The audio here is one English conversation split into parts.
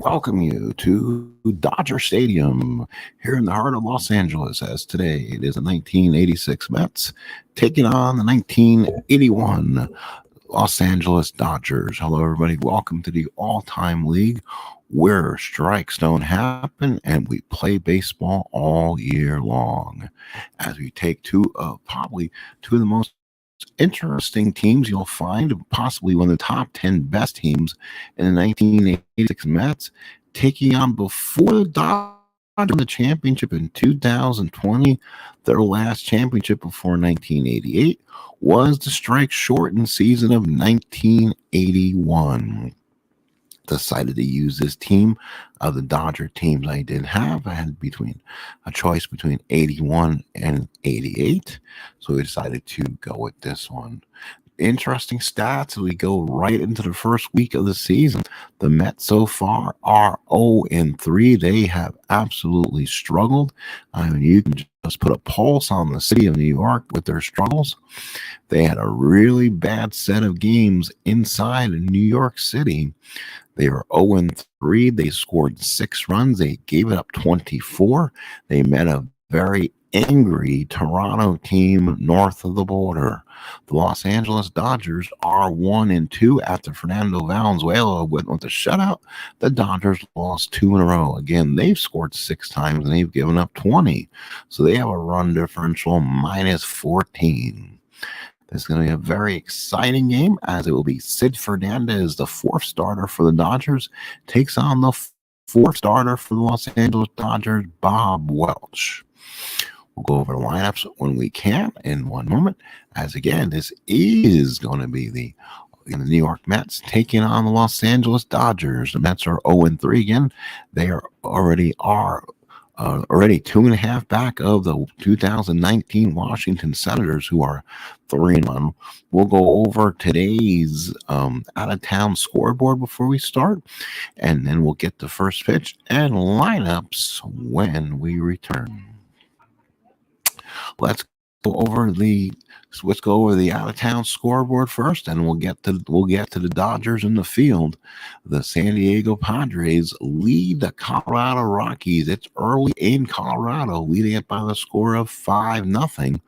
welcome you to Dodger Stadium here in the heart of Los Angeles. As today it is the 1986 Mets taking on the 1981 Los Angeles Dodgers. Hello, everybody. Welcome to the all-time league where strikes don't happen and we play baseball all year long. As we take probably two of the most interesting teams you'll find, possibly one of the top 10 best teams in the 1986 Mets, taking on before the Dodgers won the championship in 2020. Their last championship before 1988 was the strike-shortened season of 1981. Decided to use this team of the Dodger teams I did have. I had a choice between 81 and 88, so we decided to go with this one. Interesting stats as we go right into the first week of the season. The Mets so far are 0-3. They have absolutely struggled. I mean, you can just put a pulse on the city of New York with their struggles. They had a really bad set of games inside of New York City. They were 0-3. They scored 6 runs. They gave it up 24. They met a very angry Toronto team north of the border. The Los Angeles Dodgers are 1-2 after Fernando Valenzuela went with a shutout. The Dodgers lost 2 in a row. Again, they've scored 6 times and they've given up 20. So they have a run differential minus 14. This is going to be a very exciting game as it will be Sid Fernandez, the 4th starter for the Dodgers, takes on the 4th starter for the Los Angeles Dodgers, Bob Welch. We'll go over the lineups when we can in one moment, as again, this is going to be the New York Mets taking on the Los Angeles Dodgers. The Mets are 0-3 again. They are already 2.5 back of the 2019 Washington Senators, who are 3-1. We'll go over today's out-of-town scoreboard before we start, and then we'll get the first pitch and lineups when we return. Let's go over the out-of-town scoreboard first, and we'll get to the Dodgers in the field. The San Diego Padres lead the Colorado Rockies. It's early in Colorado, leading it by the score of 5-0,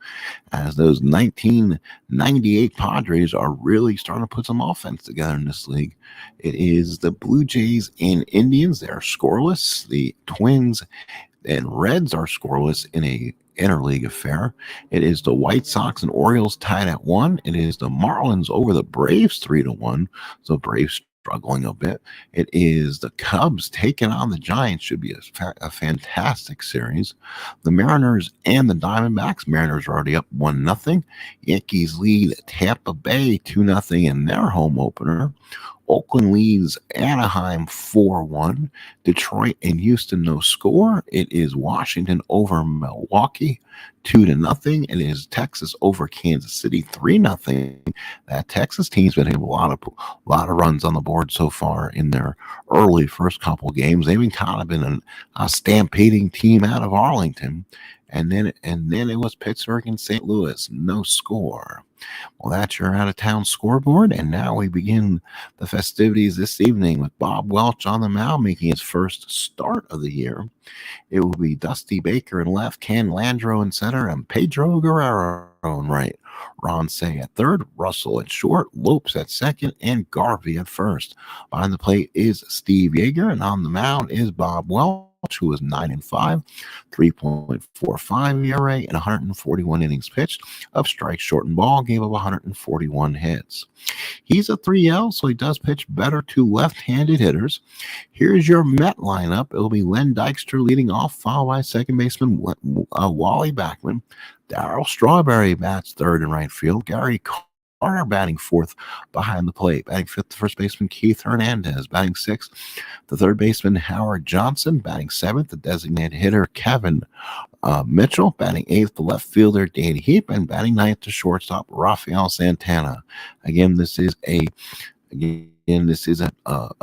as those 1998 Padres are really starting to put some offense together in this league. It is the Blue Jays and Indians. They're scoreless. The Twins and Reds are scoreless in a interleague affair. It is the White Sox and Orioles tied at 1. It is the Marlins over the Braves 3-1. So Braves struggling a bit. It is the Cubs taking on the Giants. Should be a fantastic series. The Mariners and the Diamondbacks. Mariners are already up 1-0. Yankees lead Tampa Bay 2-0 in their home opener. Oakland leads Anaheim 4-1. Detroit and Houston no score. It is Washington over Milwaukee 2-0. It is Texas over Kansas City 3-0. That Texas team's been having a lot of runs on the board so far in their early first couple games. They've been kind of been a stampeding team out of Arlington. And then it was Pittsburgh and St. Louis, no score. Well, that's your out-of-town scoreboard, and now we begin the festivities this evening with Bob Welch on the mound, making his first start of the year. It will be Dusty Baker in left, Ken Landreau in center, and Pedro Guerrero in right. Ron Say at third, Russell at short, Lopes at second, and Garvey at first. Behind the plate is Steve Yeager, and on the mound is Bob Welch, who is 9-5, 3.45 ERA, and 141 innings pitched of strike, shortened ball, gave up 141 hits. He's a 3L, so he does pitch better to left-handed hitters. Here's your Met lineup. It'll be Len Dykstra leading off, followed by second baseman Wally Backman. Darryl Strawberry bats third and right field. Gary Carter batting fourth behind the plate. Batting fifth, the first baseman Keith Hernandez. Batting sixth, the third baseman Howard Johnson. Batting seventh, the designated hitter Kevin Mitchell. Batting eighth, the left fielder Danny Heap. And batting ninth, the shortstop Rafael Santana. Again, this is a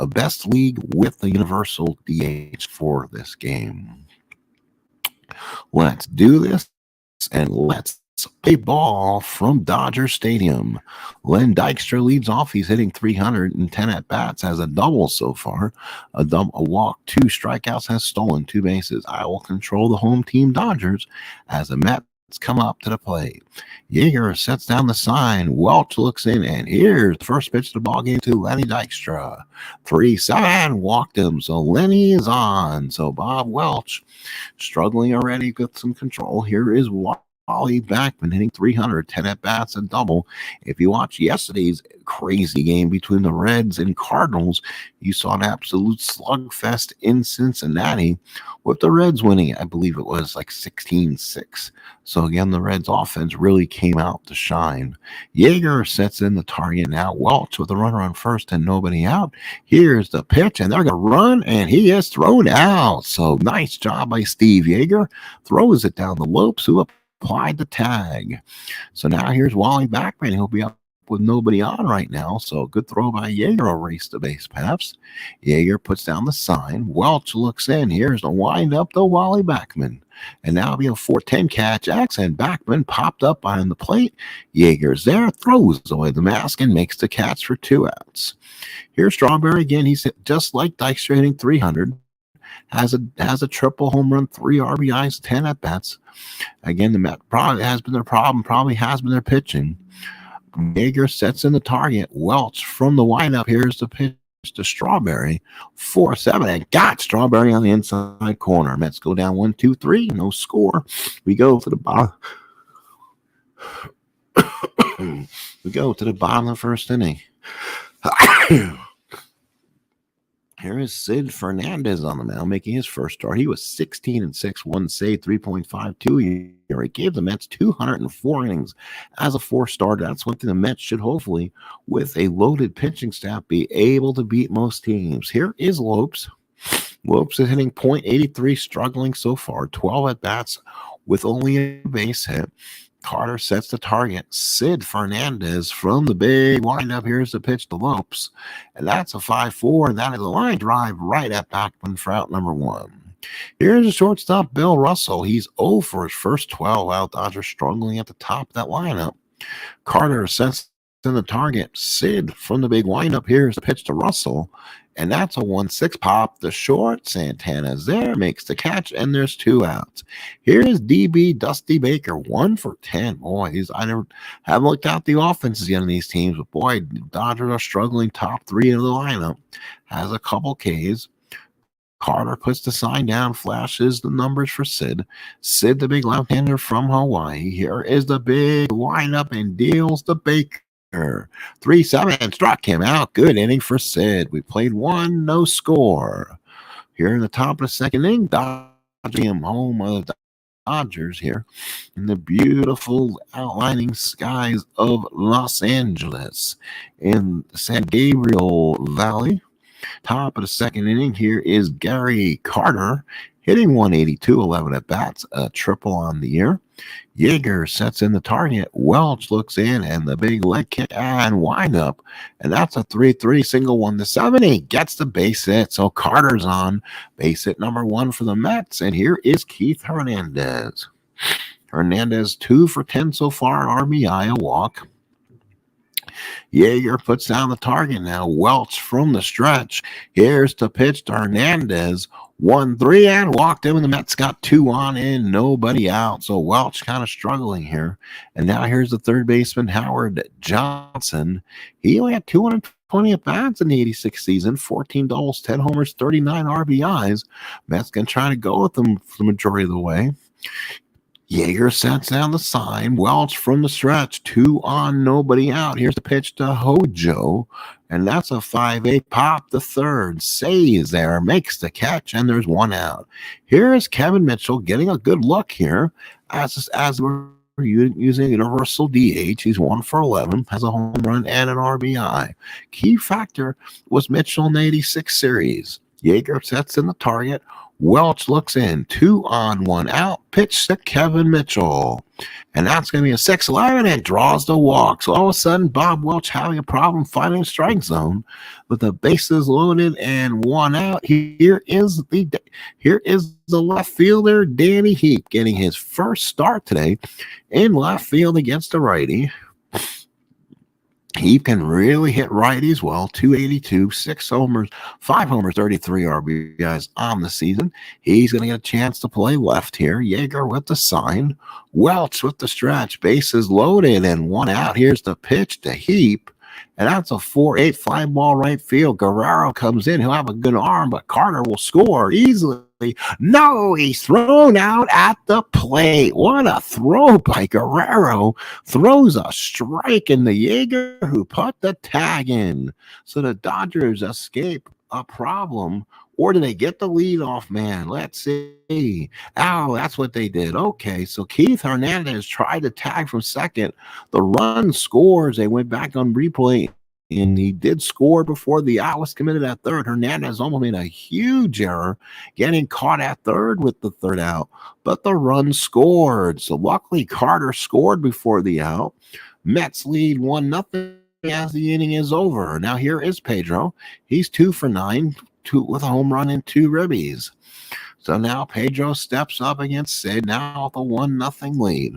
best league with the universal DH for this game. Let's do this, and let's a ball from Dodger Stadium. Len Dykstra leads off. He's hitting 310 at bats, has a double so far, a walk, 2 strikeouts, has stolen 2 bases. I will control the home team Dodgers as the Mets come up to the plate. Yeager sets down the sign. Welch looks in, and here's the first pitch of the ball game to Lenny Dykstra. 3-7, walked him. So Lenny is on. So Bob Welch struggling already with some control. Here is Wally Backman hitting 310 at bats, a double. If you watch yesterday's crazy game between the Reds and Cardinals, you saw an absolute slugfest in Cincinnati with the Reds winning. I believe it was like 16-6. So again, the Reds offense really came out to shine. Yeager sets in the target now. Welch with a runner on first and nobody out. Here's the pitch, and they're going to run, and he is thrown out. So nice job by Steve Yeager. Throws it down the Lopes, who applied the tag. So now here's Wally Backman. He'll be up with nobody on right now. So good throw by Yeager, erased the base paths. Yeager puts down the sign. Welch looks in. Here's the wind up to Wally Backman. And now we have 4-10 catch X, and Backman popped up behind the plate. Yeager's there, throws away the mask, and makes the catch for 2 outs. Here's Strawberry again. He's just like Dykstra, hitting 300. Has a triple home run, 3 RBIs, 10 at bats. Again, the Met probably has been their problem, probably has been their pitching. Yeager sets in the target. Welch from the windup. Here's the pitch to Strawberry. 4-7, and got Strawberry on the inside corner. Mets go down 1-2-3. No score. We go to the bottom. We go to the bottom of the first inning. Here is Sid Fernandez on the mound, making his first start. He was 16-6, 1 save, 3.52 ERA. He gave the Mets 204 innings as a 4-starter. That's one thing the Mets should hopefully, with a loaded pitching staff, be able to beat most teams. Here is Lopes. Lopes is hitting .83, struggling so far. 12 at-bats with only a base hit. Carter sets the target. Sid Fernandez from the big windup. Here's the pitch to Lopes. And that's a 5-4. And that is a line drive right at Backman for out number 1. Here's the shortstop, Bill Russell. He's 0 for his first 12 out. Dodgers struggling at the top of that lineup. Carter sets in the target. Sid from the big windup. Here's the pitch to Russell. And that's a 1-6 pop. The short, Santana's there, makes the catch, and there's 2 outs. Here's DB Dusty Baker, 1 for 10. Boys, I haven't looked out the offenses yet on these teams, but boy, Dodgers are struggling. Top 3 of the lineup. Has a couple Ks. Carter puts the sign down, flashes the numbers for Sid. Sid, the big left-hander from Hawaii. Here is the big windup and deals the Baker. 3-7, struck him out. Good inning for Sid. We played 1, no score. Here in the top of the second inning, Dodging home of the Dodgers here in the beautiful outlining skies of Los Angeles in San Gabriel Valley. Top of the second inning, here is Gary Carter hitting 182, 11 at bats, a triple on the year. Yeager sets in the target. Welch looks in, and the big leg kick and wind up. And that's a 3-3 single 1-7. He gets the base hit. So Carter's on base hit number 1 for the Mets. And here is Keith Hernandez. Hernandez 2 for 10 so far, RBI, a walk. Yeager puts down the target now. Welch from the stretch. Here's the pitch to Hernandez. 1-3 and walked him, and the Mets got 2 on and nobody out. So Welch kind of struggling here. And now here's the third baseman, Howard Johnson. He only had 220 at-bats in the 86 season, 14 doubles, 10 homers, 39 RBIs. Mets going to try to go with them for the majority of the way. Yeager sets down the sign. Welch from the stretch. 2 on, nobody out. Here's the pitch to Hojo. And that's a 5-8 pop. The third stays there, makes the catch, and there's 1 out. Here is Kevin Mitchell getting a good look here as we're using universal DH. He's 1 for 11, has a home run and an RBI. Key factor was Mitchell in the 86 series. Yeager sets in the target. Welch looks in, 2 on, 1 out. Pitch to Kevin Mitchell. And that's going to be a 6-11 and draws the walk. So all of a sudden, Bob Welch having a problem finding a strike zone with the bases loaded and 1 out. Here is the left fielder, Danny Heap, getting his first start today in left field against the righty. He can really hit righties well. 282, 6 homers, 5 homers, 33 RBIs on the season. He's going to get a chance to play left here. Yeager with the sign. Welch with the stretch. Bases loaded and 1 out. Here's the pitch to Heap. And that's a 4-8 fly ball right field. Guerrero comes in. He'll have a good arm, but Carter will score easily. No, he's thrown out at the plate. What a throw by Guerrero. Throws a strike in the Yeager who put the tag in. So the Dodgers escape a problem. Or do they get the leadoff man? Let's see. Oh, that's what they did. Okay, so Keith Hernandez tried to tag from second. The run scores. They went back on replay, and he did score before the out was committed at third. Hernandez almost made a huge error getting caught at third with the third out, but the run scored. So luckily, Carter scored before the out. Mets lead 1-0 as the inning is over. Now here is Pedro. He's 2 for 9. With a home run and 2 ribbies. So now Pedro steps up against Sid, now with a 1-0 lead.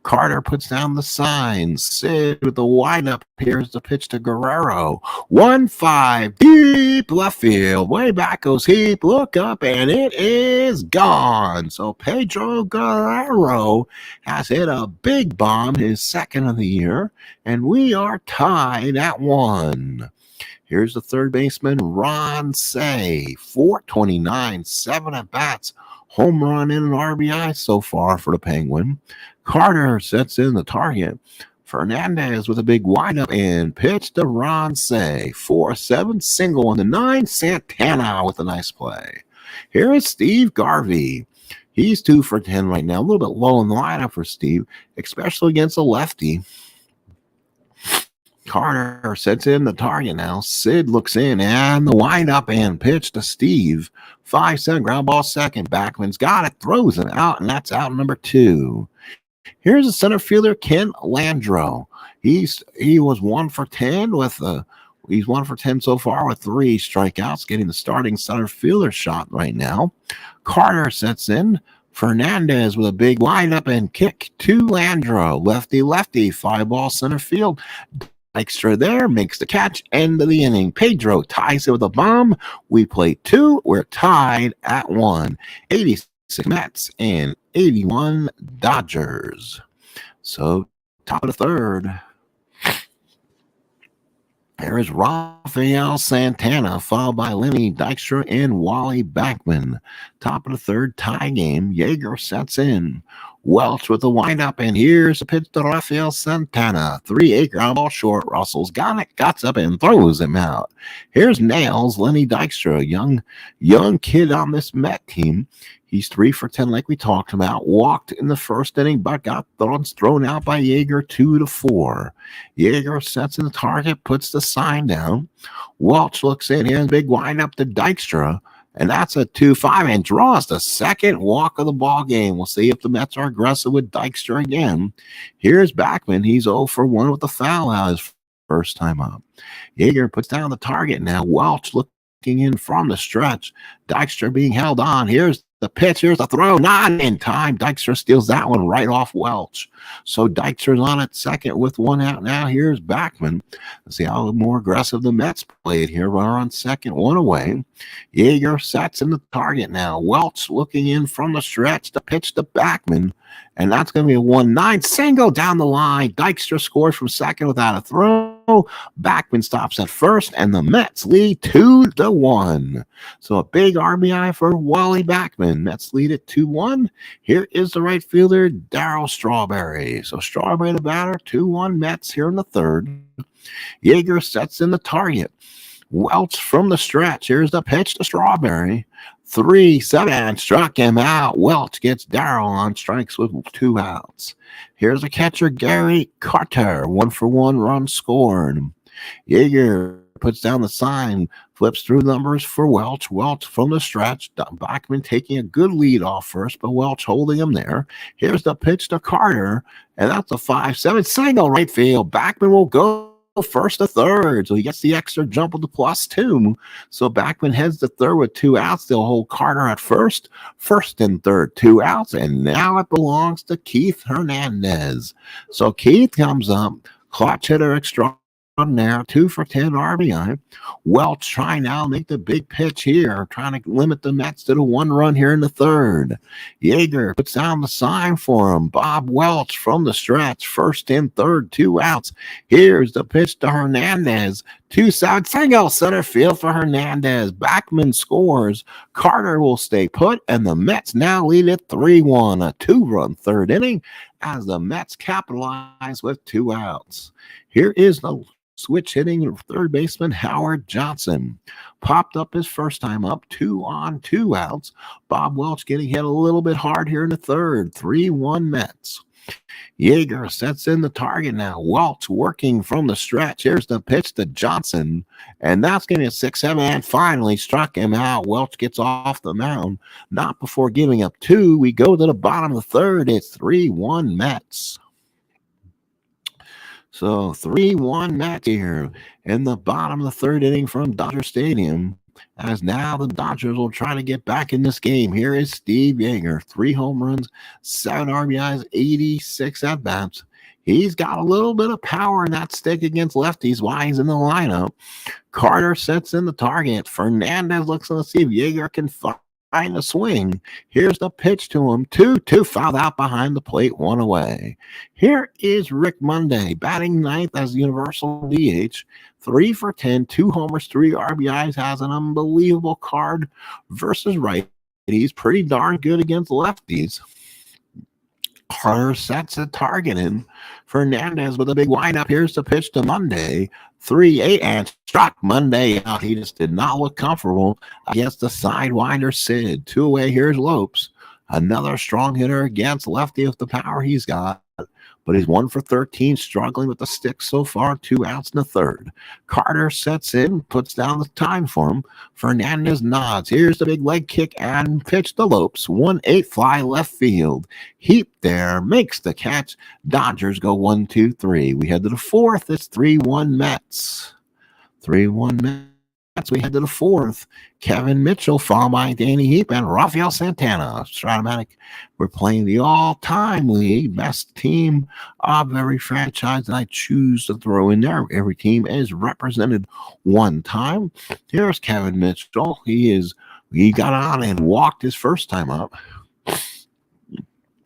Carter puts down the sign. Sid with the windup. Here's the pitch to Guerrero. 1-5 deep left field. Way back goes Heap. Look up and it is gone. So Pedro Guerrero has hit a big bomb, his second of the year, and we are tied at 1. Here's the third baseman, Ron Say, 429, 7 at-bats, home run and an RBI so far for the Penguin. Carter sets in the target. Fernandez with a big windup and pitch to Ron Say, 4-7, single on the 9. Santana with a nice play. Here is Steve Garvey. He's 2 for 10 right now, a little bit low in the lineup for Steve, especially against a lefty. Carter sets in the target now. Sid looks in and the windup and pitch to Steve. 5-7 ground ball second. Backman's got it, throws it out, and that's out number 2. Here's the center fielder, Ken Landreau. He was 1 for 10 he's 1 for 10 so far with 3 strikeouts, getting the starting center fielder shot right now. Carter sets in. Fernandez with a big windup and kick to Landreau. Lefty, 5-ball center field. Extra there, makes the catch, end of the inning. Pedro ties it with a bomb. We play 2. We're tied at 1. 86 Mets and 81 Dodgers. So top of the third. There is Rafael Santana, followed by Lenny Dykstra and Wally Backman. Top of the third, tie game. Yeager sets in. Welch with the windup, and here's the pitch to Rafael Santana. 3-8 ground ball short. Russell's got it, guts up, and throws him out. Here's Nails, Lenny Dykstra, young kid on this Met team. He's 3 for 10, like we talked about. Walked in the first inning, but got thrown out by Yeager 2-4. Yeager sets in the target, puts the sign down. Welch looks in. Here's a big windup to Dykstra. And that's a 2-5 and draws the second walk of the ball game. We'll see if the Mets are aggressive with Dykstra again. Here's Backman. He's 0 for 1 with the foul out his first time up. Yeager puts down the target now. Welch looking in from the stretch. Dykstra being held on. Here's the pitch. Here's the throw. Not in time. Dykstra steals that one right off Welch. So Dykstra's on at second with 1 out now. Here's Backman. Let's see how more aggressive the Mets played here. Runner on second, 1 away. Yeager sets in the target now. Welch looking in from the stretch to pitch to Backman. And that's going to be a 1-9 single down the line. Dykstra scores from second without a throw. Backman stops at first, and the Mets lead 2-1. So a big RBI for Wally Backman. Mets lead at 2-1. Here is the right fielder, Darryl Strawberry. So Strawberry the batter, 2-1 Mets here in the third. Yeager sets in the target. Welch from the stretch. Here's the pitch to Strawberry. 3-7, struck him out. Welch gets Darryl on strikes with 2 outs. Here's the catcher, Gary Carter. 1 for 1 run scored. Yeager puts down the sign, flips through numbers for Welch. Welch from the stretch. Bachman taking a good lead off first, but Welch holding him there. Here's the pitch to Carter, and that's a 5-7 single right field. Bachman will go first to third, so he gets the extra jump with the +2. So Bachman heads to third with 2 outs. They'll hold Carter at first and third, 2 outs, and now it belongs to Keith Hernandez. So Keith comes up, clutch hitter extraordinaire, 2 for 10 RBI. Welch trying now to make the big pitch here, trying to limit the Mets to the 1 run here in the third. Yeager puts down the sign for him. Bob Welch from the stretch, first and third, 2 outs. Here's the pitch to Hernandez. 2-side single, center field for Hernandez. Bachman scores. Carter will stay put, and the Mets now lead it 3-1. A 2-run third inning as the Mets capitalize with 2 outs. Here is the switch hitting third baseman Howard Johnson. Popped up his first time up, 2 on, 2 outs. Bob Welch getting hit a little bit hard here in the third. 3-1 Mets. Yeager sets in the target now. Welch working from the stretch. Here's the pitch to Johnson, and that's going to be a 6-7, and finally struck him out. Welch gets off the mound, not before giving up 2. We go to the bottom of the third. It's 3-1 Mets. So 3-1 Mets here in the bottom of the third inning from Dodger Stadium, as now the Dodgers will try to get back in this game. Here is Steve Yeager, 3 home runs, 7 RBIs, 86 at-bats. He's got a little bit of power in that stick against lefties while he's in the lineup. Carter sets in the target. Fernandez looks to see if Yeager can find a swing. Here's the pitch to him. 2-2 fouled out behind the plate, 1 away. Here is Rick Monday, batting ninth as universal DH. 3 for 10, 2 homers, 3 RBIs, has an unbelievable card versus righties. Pretty darn good against lefties. Carter sets a target in. Fernandez with a big windup. Here's the pitch to Monday. 3-8 and struck Monday out. He just did not look comfortable against the sidewinder Sid. 2 away. Here's Lopes. Another strong hitter against lefty with the power he's got. But he's 1 for 13, struggling with the stick so far. 2 outs in the third. Carter sets in, puts down the time for him. Fernandez nods. Here's the big leg kick and pitch to Lopes. 1-8 fly left field. Heap there makes the catch. Dodgers go 1-2-3. We head to the fourth. It's 3-1 Mets. 3-1 Mets. We head to the fourth. Kevin Mitchell, followed by Danny Heap and Rafael Santana. Strat Matic, we're playing the all-time league, best team of every franchise that I choose to throw in there. Every team is represented 1 time. Here's Kevin Mitchell. He got on and walked his first time up.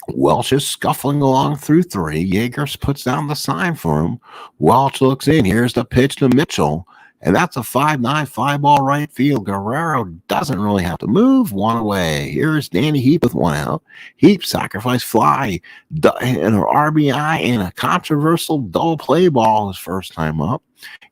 Welch is scuffling along through 3. Yeager puts down the sign for him. Welch looks in. Here's the pitch to Mitchell. And that's a 5-9 fly ball right field. Guerrero doesn't really have to move. 1 away. Here's Danny Heap with 1 out. Heap sacrifice fly and an RBI and a controversial double play ball his first time up.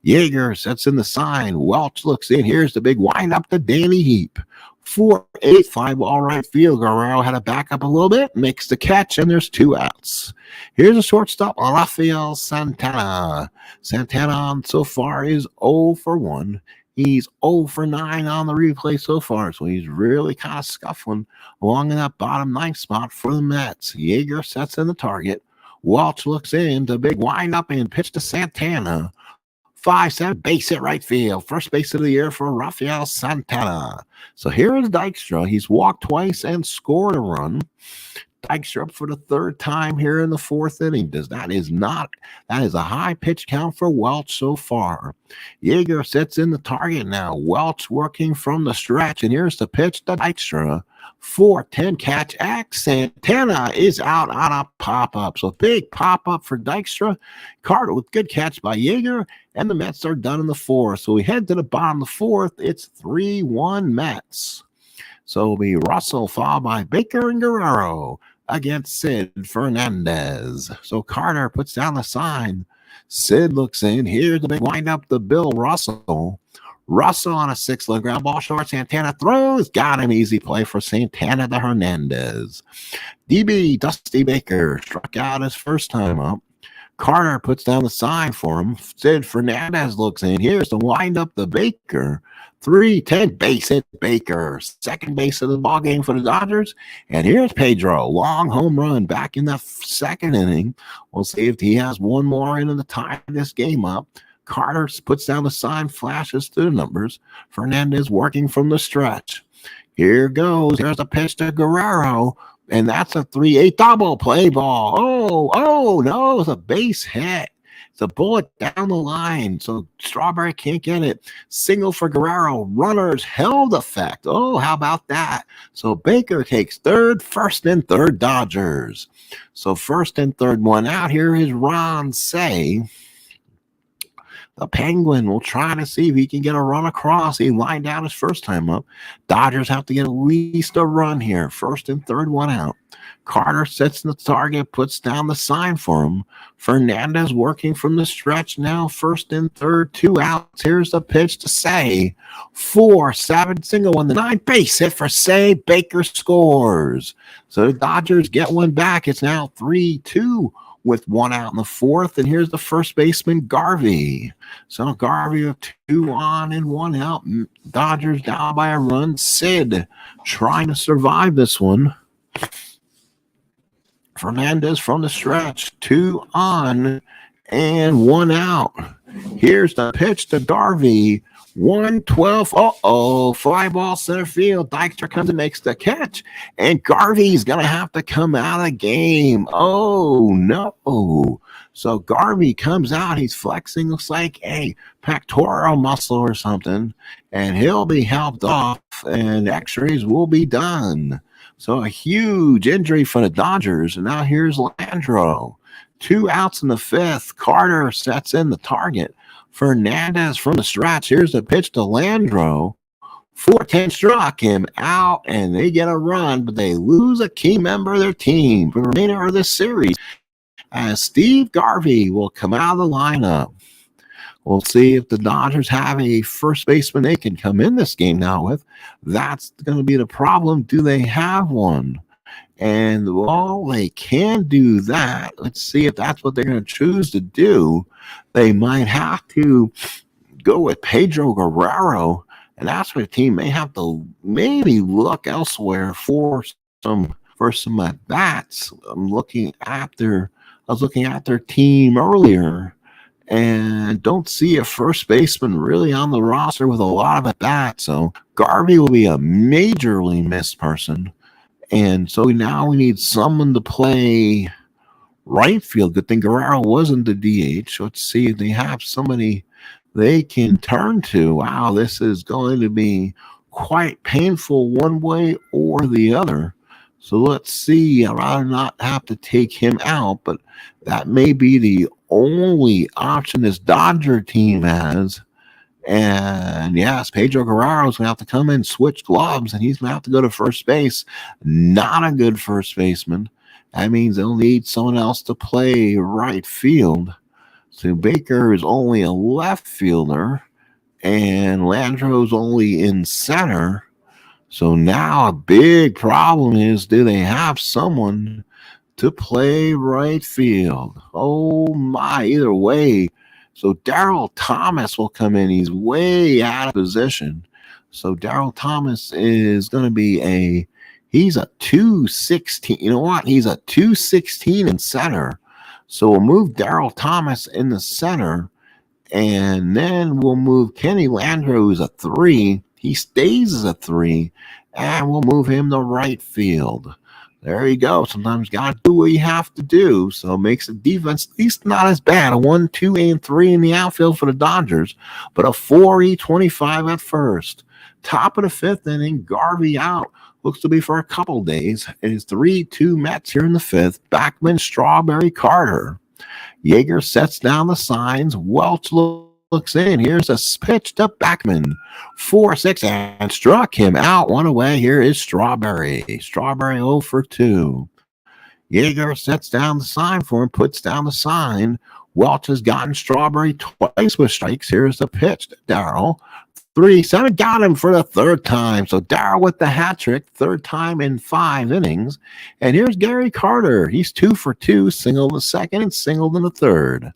Yeager sets in the sign. Welch looks in. Here's the big windup to Danny Heap. 4-8 fly ball right field. Guerrero had to back up a little bit, makes the catch, and there's 2 outs. Here's a shortstop, Rafael Santana. Santana so far is 0 for 1. He's 0 for 9 on the replay so far, so he's really kind of scuffling along in that bottom 9th spot for the Mets. Yeager sets in the target. Welch looks in, the big windup and pitch to Santana. 5-7 base hit right field. First base of the year for Rafael Santana. So here is Dykstra. He's walked twice and scored a run. Dykstra up for the 3rd time here in the 4th inning. That is a high pitch count for Welch so far. Yeager sets in the target now. Welch working from the stretch, and here's the pitch to Dykstra. 4-10 catch. Santana is out on a pop-up. So big pop-up for Dykstra. Carter with good catch by Yeager, and the Mets are done in the 4th. So we head to the bottom of the 4th. It's 3-1 Mets. So it'll be Russell followed by Baker and Guerrero against Sid Fernandez. So Carter puts down the sign. Sid looks in. Here's the big windup to Bill Russell. Russell on a 6-leg ground ball short. Santana throws. Got him. Easy play for Santana to Hernandez. DB Dusty Baker struck out his first time up. Carter puts down the sign for him. Sid Fernandez looks in. Here's the wind up the Baker. 3-10 base hit Baker. Second base of the ball game for the Dodgers. And here's Pedro. Long home run back in the second inning. We'll see if he has one more into the tie this game up. Carter puts down the sign, flashes to the numbers. Fernandez working from the stretch. Here goes. Here's a pitch to Guerrero. And that's a 3-8 double play ball. Oh, no, it's a base hit. It's a bullet down the line. So Strawberry can't get it. Single for Guerrero. Runners held effect. Oh, how about that? So Baker takes third, first and third Dodgers. So first and third, one out. Here is Ron Say. The Penguin will try to see if he can get a run across. He lined out his first time up. Dodgers have to get at least a run here. First and third, one out. Carter sets the target, puts down the sign for him. Fernandez working from the stretch now. First and third, 2 outs. Here's the pitch to Say. 4-7 single on the 9 base hit for Say. Baker scores. So the Dodgers get one back. It's now 3-2. With 1 out in the fourth, and here's the first baseman, Garvey. So Garvey with 2 on and 1 out. Dodgers down by a run. Sid trying to survive this one. Fernandez from the stretch, 2 on and 1 out. Here's the pitch to Garvey. 1-12. Fly ball center field. Dykstra comes and makes the catch. And Garvey's going to have to come out of the game. Oh, no. So Garvey comes out. He's flexing. Looks like a pectoral muscle or something. And he'll be helped off. And x-rays will be done. So a huge injury for the Dodgers. And now here's Landro. 2 outs in the fifth. Carter sets in the target. Fernandez from the stretch. Here's the pitch to Landro. 4-10 struck him out, and they get a run, but they lose a key member of their team for the remainder of this series. As Steve Garvey will come out of the lineup. We'll see if the Dodgers have a first baseman they can come in this game now with. That's going to be the problem. Do they have one? And while they can do that, let's see if that's what they're going to choose to do. They might have to go with Pedro Guerrero, and that's where the team may have to maybe look elsewhere for some at bats. I was looking at their team earlier, and don't see a first baseman really on the roster with a lot of at bats. So Garvey will be a majorly missed person. And so now we need someone to play right field. Good thing Guerrero wasn't the DH. Let's see if they have somebody they can turn to. Wow, this is going to be quite painful one way or the other. So let's see. I'd rather not have to take him out, but that may be the only option this Dodger team has. And yes, Pedro Guerrero's going to have to come in, switch gloves, and he's going to have to go to first base. Not a good first baseman. That means they'll need someone else to play right field. So Baker is only a left fielder, and Landro's only in center. So now a big problem is, do they have someone to play right field? Oh my, either way. So Darryl Thomas will come in. He's way out of position. So Darryl Thomas is going to be he's a 216. You know what? He's a 216 in center. So we'll move Darryl Thomas in the center. And then we'll move Kenny Landro, who's a 3. He stays as a 3. And we'll move him to right field. There you go. Sometimes you got to do what you have to do. So it makes the defense at least not as bad. A 1, 2, and 3 in the outfield for the Dodgers, but a 4-25 at first. Top of the fifth inning, Garvey out. Looks to be for a couple days. It is 3-2 Mets here in the fifth. Backman, Strawberry, Carter. Yeager sets down the signs. Welch looks in. Here's a pitch to Backman. 4-6 and struck him out. One away. Here is Strawberry. Strawberry 0 for 2. Yeager sets down the sign for him, puts down the sign. Welch has gotten Strawberry twice with strikes. Here's the pitch to Darryl. 3-7, got him for the third time. So Darryl with the hat trick, third time in 5 innings. And here's Gary Carter. He's 2 for 2, singled in the second and singled in the third.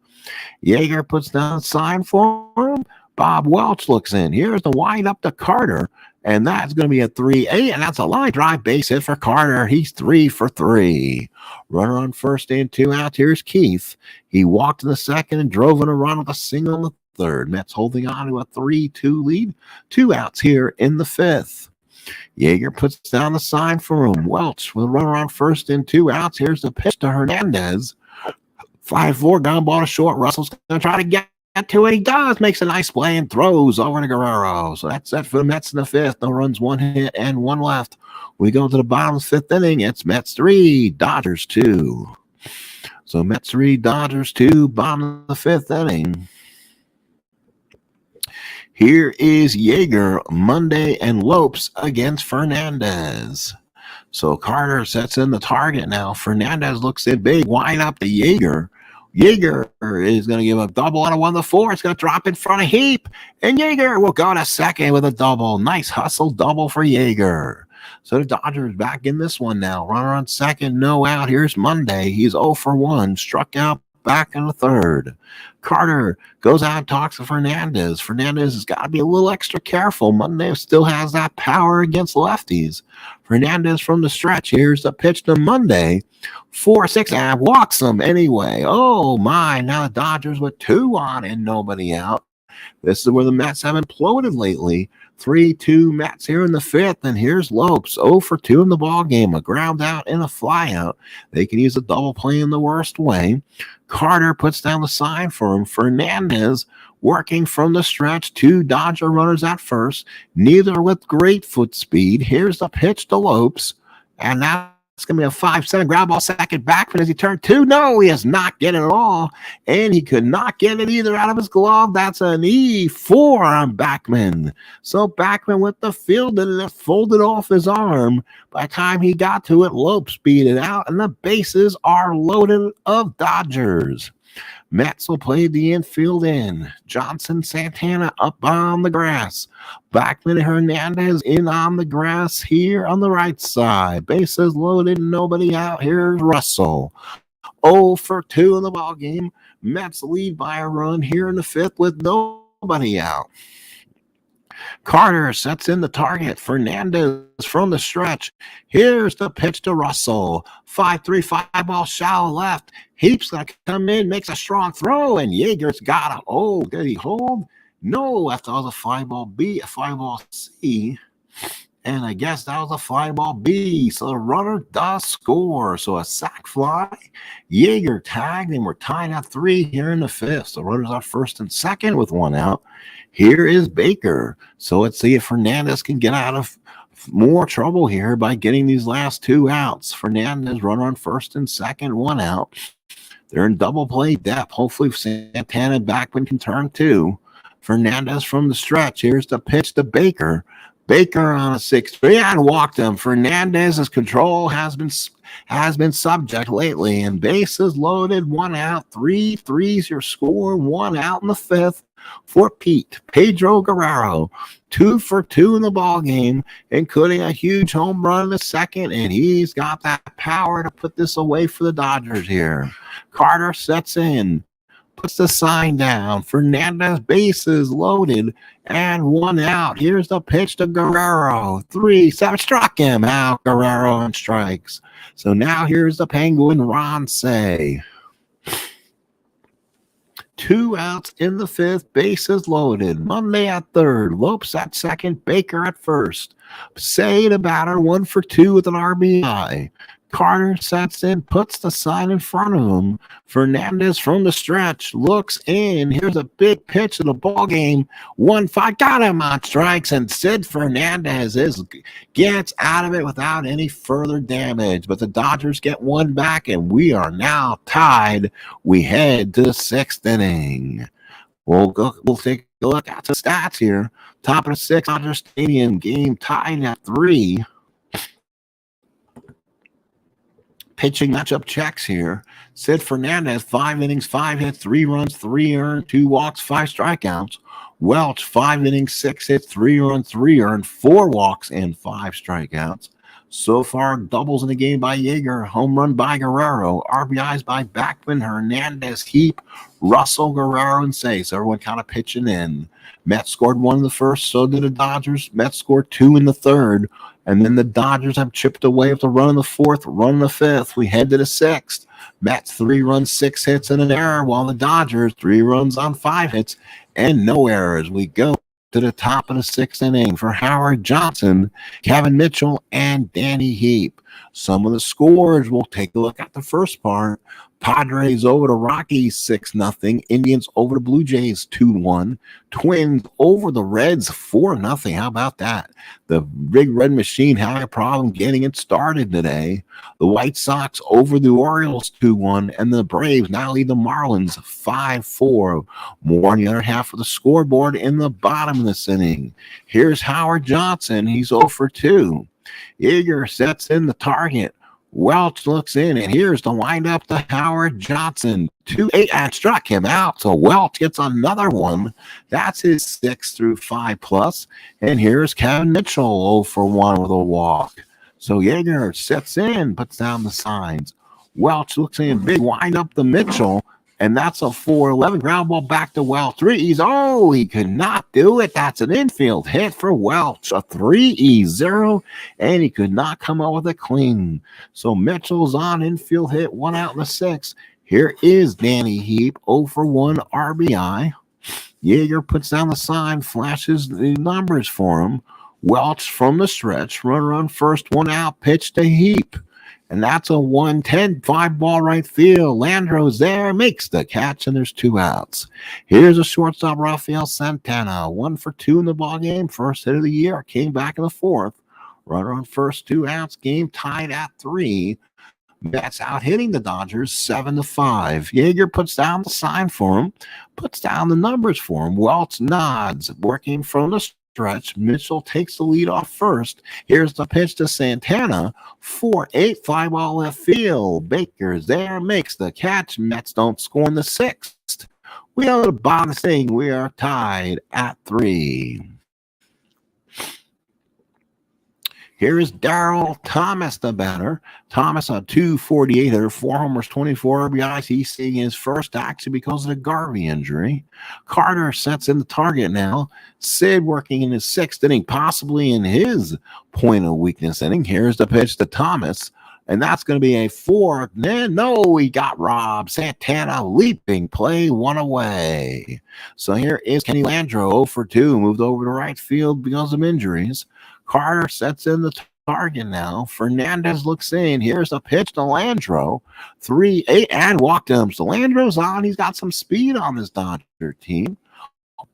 Yeager puts down a sign for him. Bob Welch looks in. Here's the wind up to Carter. And that's going to be a 3-8, and that's a line drive base hit for Carter. He's 3 for 3. Runner on first and 2 outs. Here's Keith. He walked in the second and drove in a run with a single in the third. Mets holding on to a 3-2 lead. 2 outs here in the fifth. Yeager puts down the sign for him. Welch with a runner on first and 2 outs. Here's the pitch to Hernandez. 5-4, ground ball to short. Russell's going to try to get to it. He does. Makes a nice play and throws over to Guerrero. So that's it for the Mets in the fifth. No runs, 1 hit, and 1 left. We go to the bottom of the fifth inning. It's Mets 3, Dodgers 2. So Mets 3, Dodgers 2, bottom of the fifth inning. Here is Yeager, Monday, and Lopes against Fernandez. So Carter sets in the target now. Fernandez looks in big, wide up to Yeager. Yeager is going to give a double out of 1 to 4. It's going to drop in front of Heap. And Yeager will go to second with a double. Nice hustle double for Yeager. So the Dodgers back in this one now. Runner on second, no out. Here's Monday. He's 0 for 1. Struck out back in the third. Carter goes out and talks to Fernandez. Fernandez has got to be a little extra careful. Monday still has that power against lefties. Fernandez from the stretch. Here's the pitch to Monday. 4-6, and walks him anyway. Oh, my. Now the Dodgers with 2 on and nobody out. This is where the Mets have imploded lately. 3-2 Mets here in the fifth, and here's Lopes. 0 for 2 in the ball game. A ground out and a fly out. They can use a double play in the worst way. Carter puts down the sign for him. Fernandez working from the stretch. 2 Dodger runners at first, neither with great foot speed. Here's the pitch to Lopes, and that's going to be a 5-7 ground ball second back. But as he turned 2, no, he is not getting it all, and he could not get it either out of his glove. That's an E4 on Backman. So Backman with the field and it folded off his arm. By the time he got to it, Lopes beat it out, and the bases are loaded of Dodgers. Mets will play the infield in. Johnson, Santana up on the grass. Backman and Hernandez in on the grass here on the right side. Bases loaded, nobody out. Here's Russell. 0 for 2 in the ball game. Mets lead by a run here in the fifth with nobody out. Carter sets in the target. Fernandez from the stretch. Here's the pitch to Russell. 5-3, 5-ball shallow left. Heap's going to come in, makes a strong throw, and Yeager's got it. Oh, did he hold? No, that was a 5-ball B, a 5-ball C. And I guess that was a 5-ball B. So the runner does score. So a sac fly. Yeager tagged, and we're tied at 3 here in the fifth. So runners are first and second with 1 out. Here is Baker. So let's see if Fernandez can get out of more trouble here by getting these last 2 outs. Fernandez runner on first and second, 1 out. They're in double play depth. Hopefully Santana and Backman can turn 2. Fernandez from the stretch. Here's the pitch to Baker. Baker on a 6-3 and walked him. Fernandez's control has been subject lately, and bases loaded, 1 out. 3-3's your score, 1 out in the fifth for Pedro Guerrero. 2 for 2 in the ball game, including a huge home run in the second, and he's got that power to put this away for the Dodgers here. Carter sets in. Puts the sign down. Fernandez, bases loaded, and 1 out. Here's the pitch to Guerrero. 3-7, struck him out. Guerrero on strikes. So now here's the Penguin, Ronce. 2 outs in the fifth, bases loaded. Monday at third, Lopes at second, Baker at first. Say the batter, 1 for 2 with an RBI. Carter sets in, puts the sign in front of him. Fernandez from the stretch looks in. Here's a big pitch of the ball game. 1-5, got him on strikes, and Sid Fernandez gets out of it without any further damage. But the Dodgers get 1 back, and we are now tied. We head to the 6th inning. We'll take a look at the stats here. Top of the 6th, Dodger Stadium game tied at 3. Pitching matchup checks here. Sid Fernandez, 5 innings, 5 hits, 3 runs, 3 earned, 2 walks, 5 strikeouts. Welch, 5 innings, 6 hits, 3 runs, 3 earned, 4 walks, and 5 strikeouts. So far, doubles in the game by Yeager, home run by Guerrero, RBIs by Backman, Hernandez, Heap, Russell, Guerrero, and Say. So everyone kind of pitching in. Mets scored 1 in the first, so did the Dodgers. Mets scored 2 in the third, and then the Dodgers have chipped away with a run in the fourth, run in the fifth. We head to the sixth. Mets 3 runs, 6 hits, and an error, while the Dodgers 3 runs on 5 hits and no errors. We go to the top of the 6th inning for Howard Johnson, Kevin Mitchell, and Danny Heap. Some of the scores, we'll take a look at the first part. Padres over the Rockies 6-0. Indians over the Blue Jays 2-1. Twins over the Reds 4-0. How about that? The Big Red Machine had a problem getting it started today. The White Sox over the Orioles 2-1. And the Braves now lead the Marlins 5-4. More on the other half of the scoreboard in the bottom of this inning. Here's Howard Johnson. He's 0 for 2. Yeager sets in the target. Welch looks in, and here's the windup to Howard Johnson. 2-8 and struck him out. So Welch gets another one. That's his 6 through 5 plus. And here's Kevin Mitchell 0 for 1 with a walk. So Yeager sets in, puts down the signs. Welch looks in, big windup to Mitchell. And that's a 4-11 ground ball back to Welch. 3-0. Oh, he could not do it. That's an infield hit for Welch. A 3-0, and he could not come up with a clean. So Mitchell's on infield hit, 1 out in the 6th. Here is Danny Heap, 0 for 1 RBI. Yeager puts down the sign, flashes the numbers for him. Welch from the stretch, runner on first, 1 out, pitch to Heap. And that's a 1-10, 5 ball right field. Landro's there, makes the catch, and there's 2 outs. Here's a shortstop, Rafael Santana, 1 for 2 in the ball game. First hit of the year, came back in the 4th. Runner on first, 2 outs. Game tied at 3. Mets out hitting the Dodgers 7-5. Yeager puts down the sign for him, puts down the numbers for him. Welch nods, working from the stretch. Mitchell takes the lead off first. Here's the pitch to Santana. 4-8, 5 ball left field. Baker's there, makes the catch. Mets don't score in the 6th. We are the bottom thing. We are tied at 3. Here is Darryl Thomas, the batter. Thomas, a 248 hitter, 4 homers, 24 RBIs. He's seeing his first action because of the Garvey injury. Carter sets in the target now. Sid working in his 6th inning, possibly in his point of weakness inning. Here's the pitch to Thomas, and that's going to be a 4. No, he got robbed. Santana leaping play, 1 away. So here is Kenny Landro, 0 for 2, moved over to right field because of injuries. Carter sets in the target now. Fernandez looks in. Here's a pitch to Landro. 3-8 and walked him. So Landro's on. He's got some speed on this Dodger team.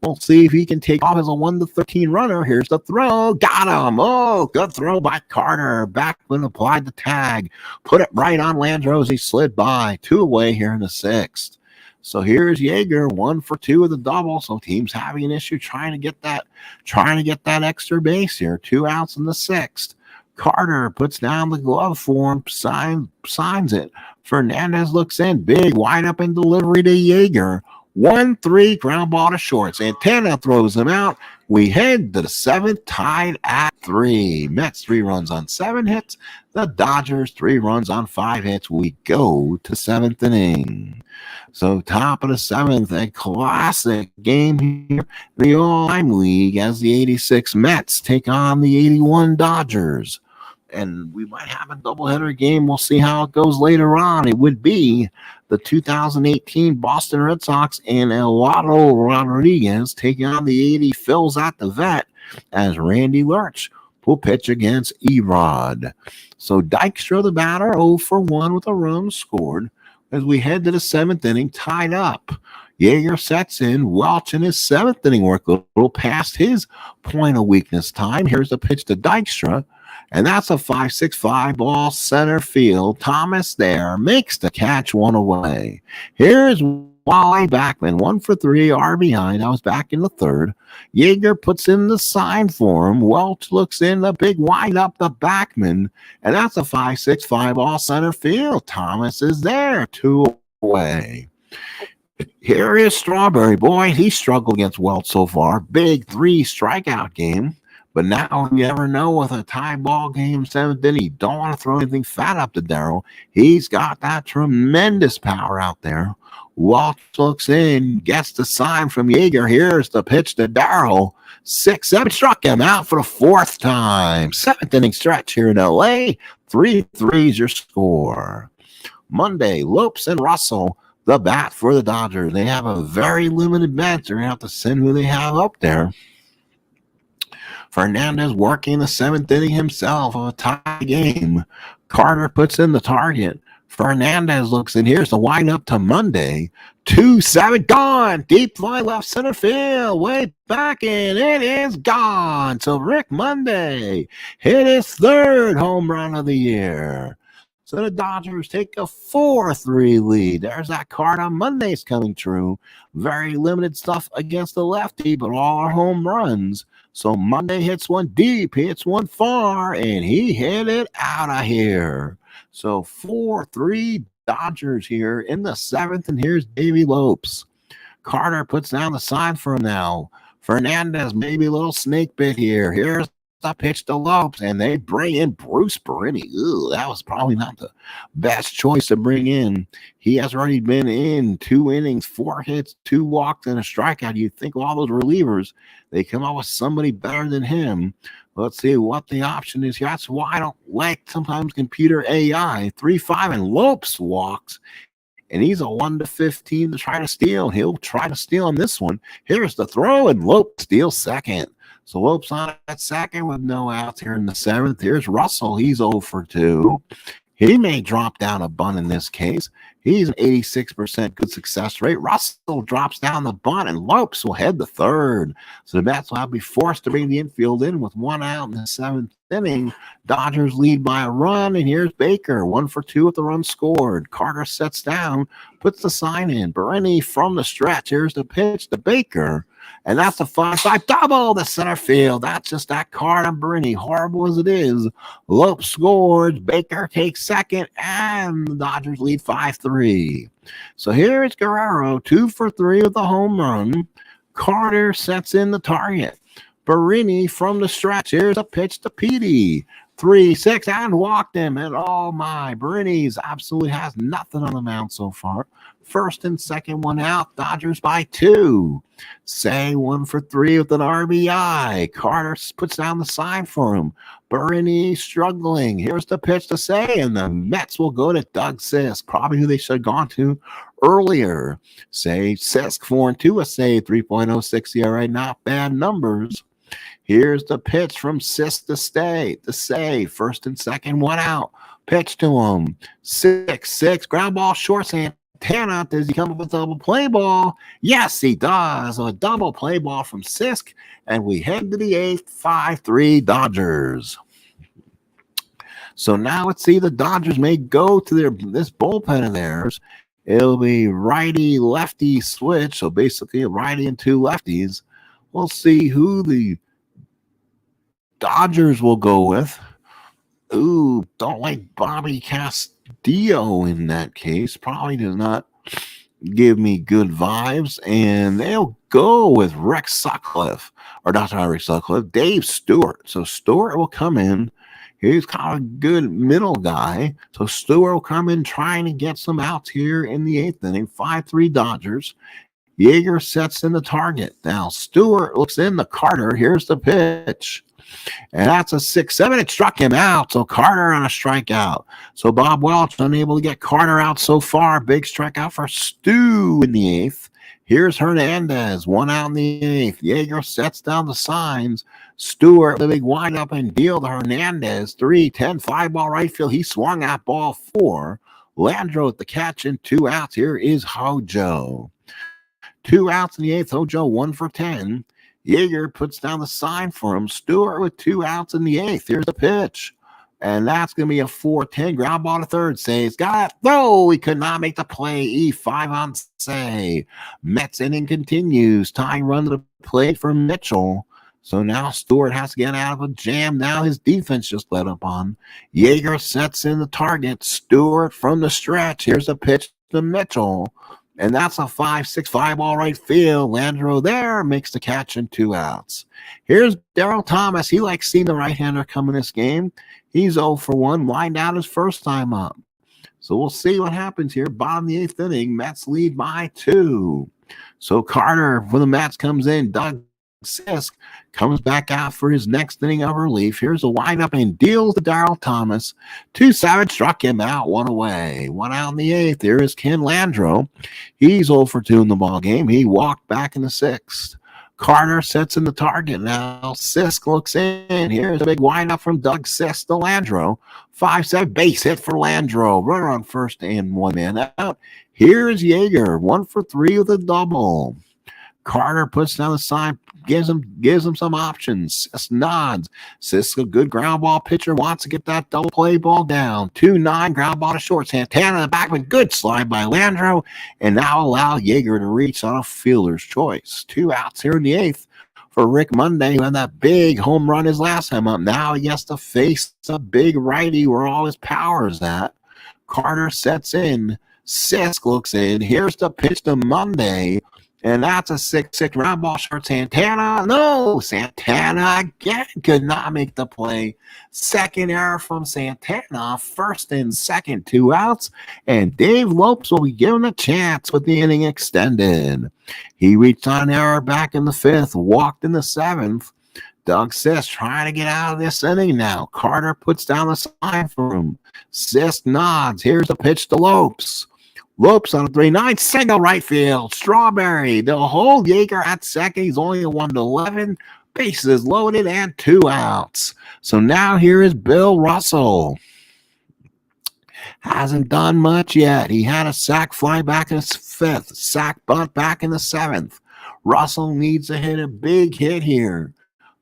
We'll see if he can take off as a 1-13 runner. Here's the throw. Got him. Oh, good throw by Carter. Backman applied the tag. Put it right on Landro as he slid by. 2 away here in the 6th. So here's Yeager, 1 for 2 with a double. So team's having an issue trying to get that extra base here. 2 outs in the 6th. Carter puts down the glove for him, signs it. Fernandez looks in, big wide up in delivery to Yeager. 1-3 ground ball to short. Santana throws him out. We head to the 7th, tied at 3. Mets 3 runs on 7 hits. The Dodgers 3 runs on 5 hits. We go to 7th inning. So top of the 7th, a classic game here. The All-Time League as the 86 Mets take on the 81 Dodgers. And we might have a doubleheader game. We'll see how it goes later on. It would be the 2018 Boston Red Sox and Eduardo Rodriguez taking on the 80 Phils at the Vet as Randy Lurch will pitch against Erod. So Dykstra, the batter, 0 for 1 with a run scored as we head to the 7th inning, tied up. Yeager sets in. Welch in his 7th inning work a little past his point of weakness time. Here's the pitch to Dykstra. And that's a 5-6-5 ball center field. Thomas there makes the catch, 1 away. Here's Wally Backman, 1 for 3 RBI. That was back in the 3rd. Yeager puts in the sign for him. Welch looks in, the big wind up the Backman. And that's a 5-6-5 ball center field. Thomas is there, 2 away. Here is Strawberry. Boy, he struggled against Welch so far. Big 3 strikeout game. But now you never know with a tie ball game, seventh inning. You don't want to throw anything fat up to Darryl. He's got that tremendous power out there. Welch looks in, gets the sign from Yeager. Here's the pitch to Darryl. 6-7, struck him out for the 4th time. 7th inning stretch here in LA. 3-3's your score. Monday, Lopes and Russell, the bat for the Dodgers. They have a very limited bench. They're going to have to send who they have up there. Fernandez working the 7th inning himself of a tie game. Carter puts in the target. Fernandez looks in. Here's the windup to Monday. 2-7, gone. Deep fly left center field. Way back in. It is gone. So Rick Monday hit his 3rd home run of the year. So the Dodgers take a 4-3 lead. There's that card on Monday's coming true. Very limited stuff against the lefty, but all our home runs. So Monday hits one deep, hits one far, and he hit it out of here. So 4-3 Dodgers here in the 7th, and here's Davey Lopes. Carter puts down the sign for him now. Fernandez, maybe a little snake bit here. Here's the pitch to Lopes, and they bring in Bruce Berini. That was probably not the best choice to bring in. He has already been in 2 innings, 4 hits, 2 walks, and a strikeout. You think of all those relievers, they come up with somebody better than him. Let's see what the option is here. That's why I don't like sometimes computer AI. 3-5, and Lopes walks. And he's a 1-15 to try to steal. He'll try to steal on this one. Here's the throw, and Lopes steals second. So Lopes on at second with no outs here in the 7th. Here's Russell. He's 0 for 2. He may drop down a bunt in this case. He's an 86% good success rate. Russell drops down the bunt, and Lopes will head to 3rd. So the Mets will have to be forced to bring the infield in with 1 out in the 7th inning. Dodgers lead by a run, and here's Baker. 1 for 2 with the run scored. Carter sets down, puts the sign in. Berini from the stretch. Here's the pitch to Baker. And that's a 5-5 double to center field. That's just that card on Berini. Horrible as it is. Lopes scores. Baker takes second. And the Dodgers lead 5-3. So here is Guerrero. 2 for 3 with a home run. Carter sets in the target. Berini from the stretch. Here's a pitch to Petey. 3-6 and walked him. And oh my, Berini's absolutely has nothing on the mound so far. 1st and 2nd one out. Dodgers by 2. Say 1 for 3 with an RBI. Carter puts down the sign for him. Berini struggling. Here's the pitch to Say, and the Mets will go to Doug Sisk, probably who they should have gone to earlier. Say Sisk 4-2, a Say 3.06 ERA, not bad numbers. Here's the pitch from Sisk to Say. 1st and 2nd one out. Pitch to him. 6-6 ground ball short. Santana, does he come up with a double play ball? Yes, he does. So a double play ball from Sisk, and we head to the 8th. 5-3 Dodgers. So now let's see, the Dodgers may go to this bullpen of theirs. It'll be righty-lefty switch, so basically a righty and 2 lefties. We'll see who the Dodgers will go with. Ooh, don't like Bobby Castillo in that case. Probably does not give me good vibes. And they'll go with Rex Sutcliffe. Or not Rex Sutcliffe, Dave Stewart. So Stewart will come in. He's kind of a good middle guy. So Stewart will come in trying to get some outs here in the 8th inning. 5-3 Dodgers. Yeager sets in the target. Now Stewart looks in the Carter. Here's the pitch. And that's a 6-7. It struck him out. So Carter on a strikeout. So Bob Welch unable to get Carter out so far. Big strikeout for Stu in the 8th. Here's Hernandez. 1 out in the 8th. Yeager sets down the signs. Stewart, the big windup and deal to Hernandez. 3-10, 5-ball right field. He swung at ball 4. Landro at the catch and 2 outs. Here is Hojo. 2 outs in the 8th. Hojo 1 for 10. Yeager puts down the sign for him. Stewart with 2 outs in the 8th. Here's the pitch. And that's going to be a 4-10 ground ball to 3rd. Say's got it. No, he could not make the play. E5 on Say. Mets inning continues. Tying run to the plate for Mitchell. So now Stewart has to get out of a jam. Now his defense just let up on. Yeager sets in the target. Stewart from the stretch. Here's a pitch to Mitchell. And that's a 5-6 fly ball right field. Landreau there makes the catch and 2 outs. Here's Darryl Thomas. He likes seeing the right-hander come in this game. He's 0 for 1, lined out his first time up. So we'll see what happens here. Bottom of the 8th inning, Mets lead by 2. So Carter for the Mets comes in. Doug Sisk comes back out for his next inning of relief. Here's a windup and deals to Darryl Thomas. 2-7, struck him out, 1 away. 1 out in the 8th. There is Ken Landreau. He's 0 for 2 in the ball game. He walked back in the 6th. Carter sets in the target. Now Sisk looks in. Here's a big windup from Doug Sisk to Landreau. 5-7 base hit for Landreau. Runner on first and 1 man out. Here's Yeager, 1 for 3 with a double. Carter puts down the sign, gives him some options. Sisk nods. Sisk, a good ground ball pitcher, wants to get that double play ball down. 2-9, ground ball to short. Santana in the back, but good slide by Landreau, and now allow Yeager to reach on a fielder's choice. 2 outs here in the 8th for Rick Monday, who had that big home run his last time up. Now he has to face a big righty where all his power is at. Carter sets in. Sisk looks in. Here's the pitch to Monday. And that's a 6-6 ground ball short. Santana. No, Santana again could not make the play. Second error from Santana. First and second, 2 outs. And Dave Lopes will be given a chance with the inning extended. He reached on an error back in the 5th, walked in the 7th. Doug Sisk trying to get out of this inning now. Carter puts down the sign for him. Sisk nods. Here's the pitch to Lopes. Lopes on a 3-9, single right field. Strawberry. They'll hold Yeager at second. He's only a 1-11. Bases loaded and 2 outs. So now here is Bill Russell. Hasn't done much yet. He had a sac fly back in the 5th. Sac bunt back in the 7th. Russell needs to hit a big hit here.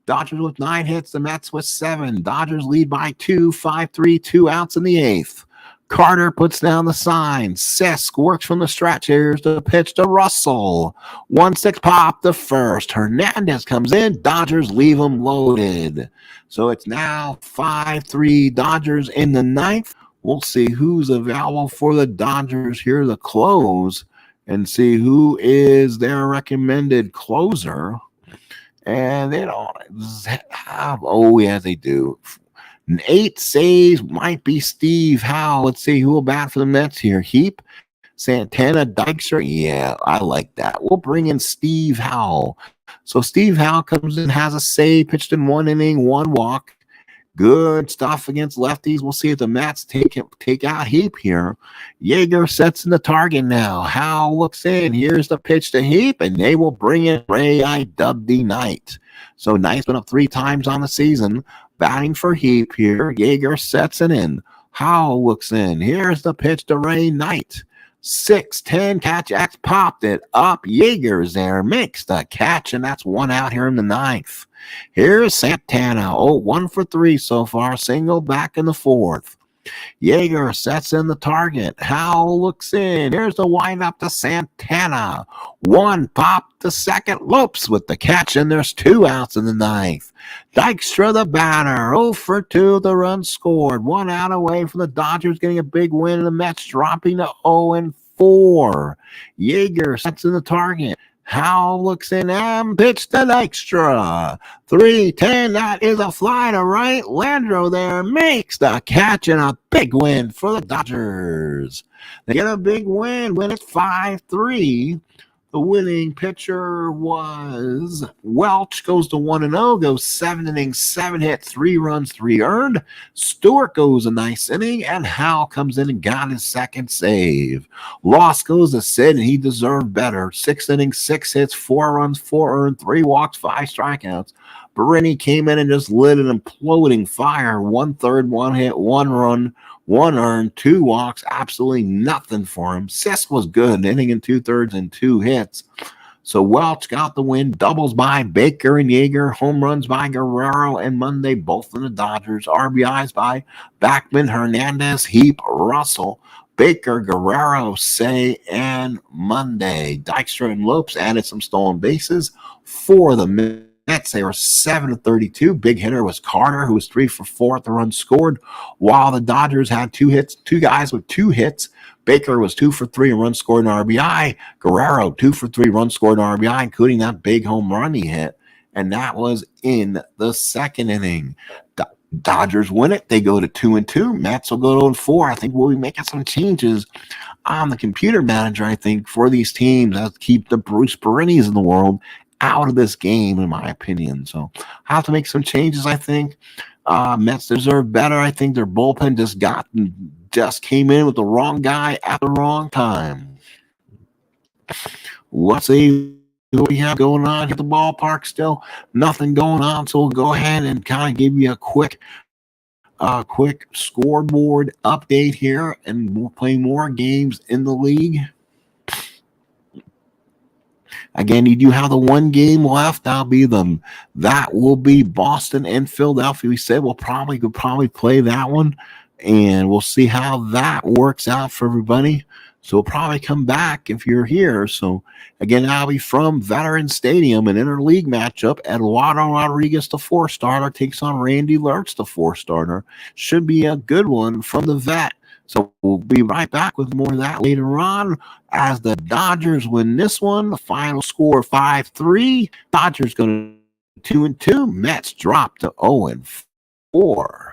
Dodgers with 9 hits. The Mets with 7. Dodgers lead by 2, 5-3, 2 outs in the 8th. Carter puts down the sign. Sisk works from the stretch. Here's the pitch to Russell. 1-6 pop the first. Hernandez comes in. Dodgers leave him loaded. So it's now 5-3 Dodgers in the 9th. We'll see who's available for the Dodgers here to close and see who is their recommended closer. And they don't have, they do. 8 saves might be Steve Howe. Let's see who will bat for the Mets here. Heap, Santana, Dykstra. Yeah, I like that. We'll bring in Steve Howe. So Steve Howe comes in, has a save, pitched in 1 inning, 1 walk. Good stuff against lefties. We'll see if the Mets take out Heap here. Yeager sets in the target now. Howe looks in. Here's the pitch to Heap, and they will bring in Ray I.W. Knight. So Knight's been up 3 times on the season. Batting for Heap here. Yeager sets it in. Howe looks in. Here's the pitch to Ray Knight. 6-10 catch. X popped it up. Yeager's there. Makes the catch, and that's 1 out here in the 9th. Here's Santana. 1 for 3 so far. Single back in the 4th. Yeager sets in the target. Howe looks in. Here's the windup to Santana. 1 pop to second. Lopes with the catch, and there's 2 outs in the 9th. Dykstra the batter. 0 for 2. The run scored. 1 out away from the Dodgers getting a big win, and the Mets dropping to 0-4. Yeager sets in the target. Howe looks in and pitch to Dykstra. 3-10. That is a fly to right. Landreau there makes the catch, and a big win for the Dodgers. They get a big win when it's 5-3. The winning pitcher was Welch, goes to 1-0, goes 7 innings, 7 hits, 3 runs, 3 earned. Stewart goes a nice inning, and Howe comes in and got his second save. Loss goes to Sid, and he deserved better. 6 innings, 6 hits, 4 runs, 4 earned, 3 walks, 5 strikeouts. Berini came in and just lit an imploding fire. 1 third, 1 hit, 1 run, 1 earned, 2 walks, absolutely nothing for him. Sisk was good, inning and 2/3 and 2 hits. So Welch got the win. Doubles by Baker and Yeager. Home runs by Guerrero and Monday, both in the Dodgers. RBIs by Backman, Hernandez, Heap, Russell, Baker, Guerrero, Say, and Monday. Dykstra and Lopes added some stolen bases for the Mets, they were 7-32. Big hitter was Carter, who was 3 for 4 at the run scored, while the Dodgers had 2 hits, 2 guys with 2 hits. Baker was 2 for 3 and run scored an RBI. Guerrero, 2 for 3 run scored an RBI, including that big home run he hit. And that was in the second inning. Dodgers win it. They go to 2-2. Mets will go to 0-4. I think we'll be making some changes on the computer manager, I think, for these teams that keep the Bruce Perinis in the world out of this game, in my opinion. So I have to make some changes, I think. Mets deserve better. I think their bullpen just came in with the wrong guy at the wrong time. What we have going on at the ballpark still? Nothing going on, so we'll go ahead and kind of give you a quick scoreboard update here, and we'll play more games in the league. Again, you do have the one game left. That will be Boston and Philadelphia. We said we'll probably play that one, and we'll see how that works out for everybody. So we'll probably come back if you're here. So again, that'll be from Veterans Stadium, an interleague matchup. Eduardo Rodriguez, the 4-starter, takes on Randy Lertz, the 4-starter. Should be a good one from the vet. So we'll be right back with more of that later on as the Dodgers win this one. The final score 5-3. Dodgers going to 2-2. Mets drop to 0-4.